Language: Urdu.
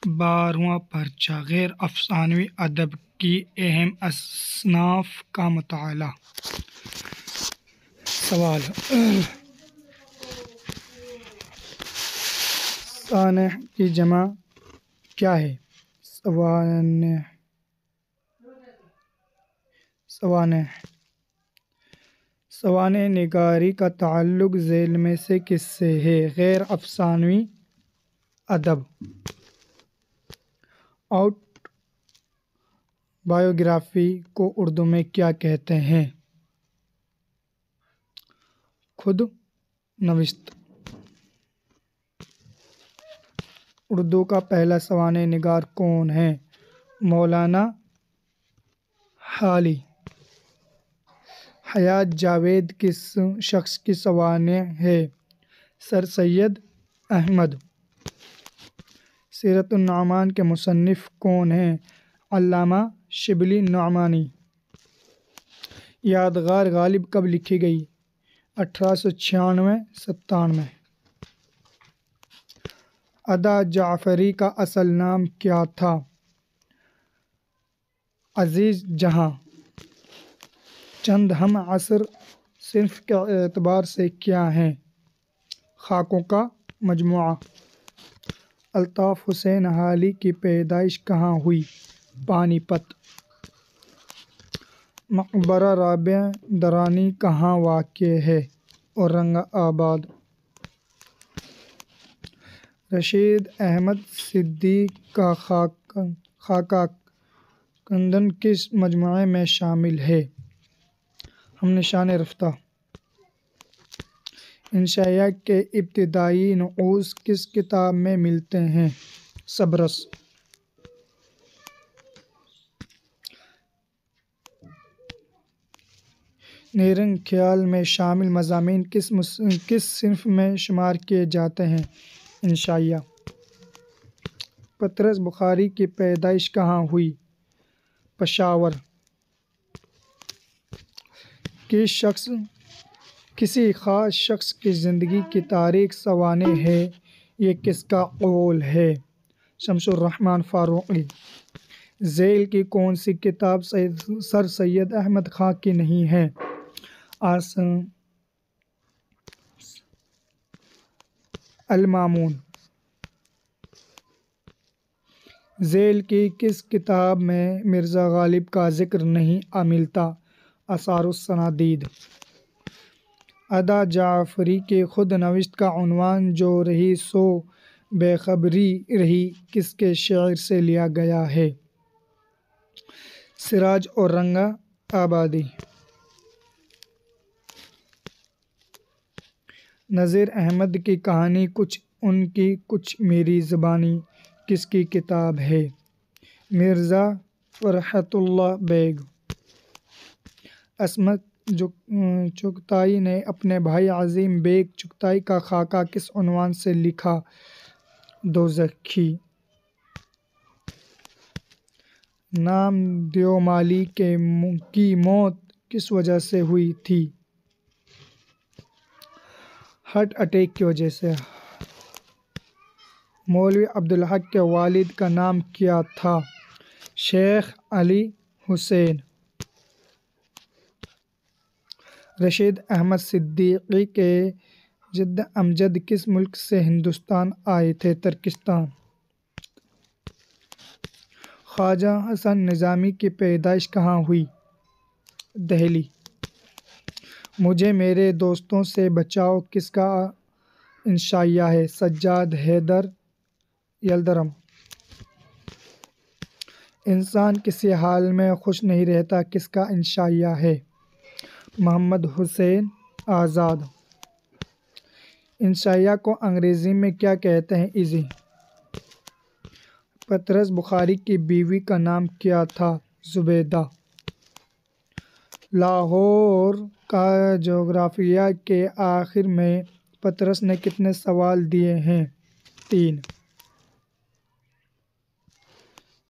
12واں پرچہ غیر افسانوی ادب کی اہم اصناف کا مطالعہ۔ سوال: سانح کی جمع کیا ہے؟ سوانح نگاری کا تعلق ذیل میں سے کس سے ہے؟ غیر افسانوی ادب۔ آٹو بایوگرافی کو اردو میں کیا کہتے ہیں؟ خود نوشت۔ اردو کا پہلا سوانح نگار کون ہے؟ مولانا حالی۔ حیات جاوید کس شخص کی سوانح ہے؟ سر سید احمد۔ سیرت النعمان کے مصنف کون ہیں؟ علامہ شبلی نعمانی۔ یادگار غالب کب لکھی گئی؟ 1896-97۔ ادا جعفری کا اصل نام کیا تھا؟ عزیز جہاں۔ چند ہم عصر صنف کے اعتبار سے کیا ہیں؟ خاکوں کا مجموعہ۔ الطاف حسین حالی کی پیدائش کہاں ہوئی؟ پانی پت۔ مقبرہ رابعہ درانی کہاں واقع ہے؟ اورنگ آباد۔ رشید احمد صدیق کا خاکہ کندن کس مجموعے میں شامل ہے؟ ہم نشان رفتہ۔ انشائیہ کے ابتدائی نقوش کس کتاب میں ملتے ہیں؟ سبرس۔ نیرنگ خیال میں شامل مضامین کس صنف میں شمار کیے جاتے ہیں؟ انشائیہ۔ پطرس بخاری کی پیدائش کہاں ہوئی؟ پشاور۔ کسی خاص شخص کی زندگی کی تاریخ سوانح ہے، یہ کس کا قول ہے؟ شمس الرحمن فاروقی۔ ذیل کی کون سی کتاب سر سید احمد خاں کی نہیں ہے؟ المامون۔ ذیل کی کس کتاب میں مرزا غالب کا ذکر نہیں ملتا؟ آثار السنادید۔ ادا جعفری کی خود نوشت کا عنوان جو رہی سو بے خبری رہی کس کے شعر سے لیا گیا ہے؟ سراج اورنگ آبادی۔ نذیر احمد کی کہانی کچھ ان کی کچھ میری زبانی کس کی کتاب ہے؟ مرزا فرحت اللہ بیگ۔ عصمت چغتائی نے اپنے بھائی عظیم بیگ چغتائی کا خاکہ کس عنوان سے لکھا؟ دوزخی۔ نام دیومالی کی موت کس وجہ سے ہوئی تھی؟ ہارٹ اٹیک کی وجہ سے۔ مولوی عبدالحق کے والد کا نام کیا تھا؟ شیخ علی حسین۔ رشید احمد صدیقی کے جد امجد کس ملک سے ہندوستان آئے تھے؟ ترکستان۔ خواجہ حسن نظامی کی پیدائش کہاں ہوئی؟ دہلی۔ مجھے میرے دوستوں سے بچاؤ کس کا انشائیہ ہے؟ سجاد حیدر یلدرم۔ انسان کسی حال میں خوش نہیں رہتا کس کا انشائیہ ہے؟ محمد حسین آزاد۔ انشائیہ کو انگریزی میں کیا کہتے ہیں؟ ایزی۔ پطرس بخاری کی بیوی کا نام کیا تھا؟ زبیدہ۔ لاہور کا جغرافیہ کے آخر میں پطرس نے کتنے سوال دیے ہیں؟ 3۔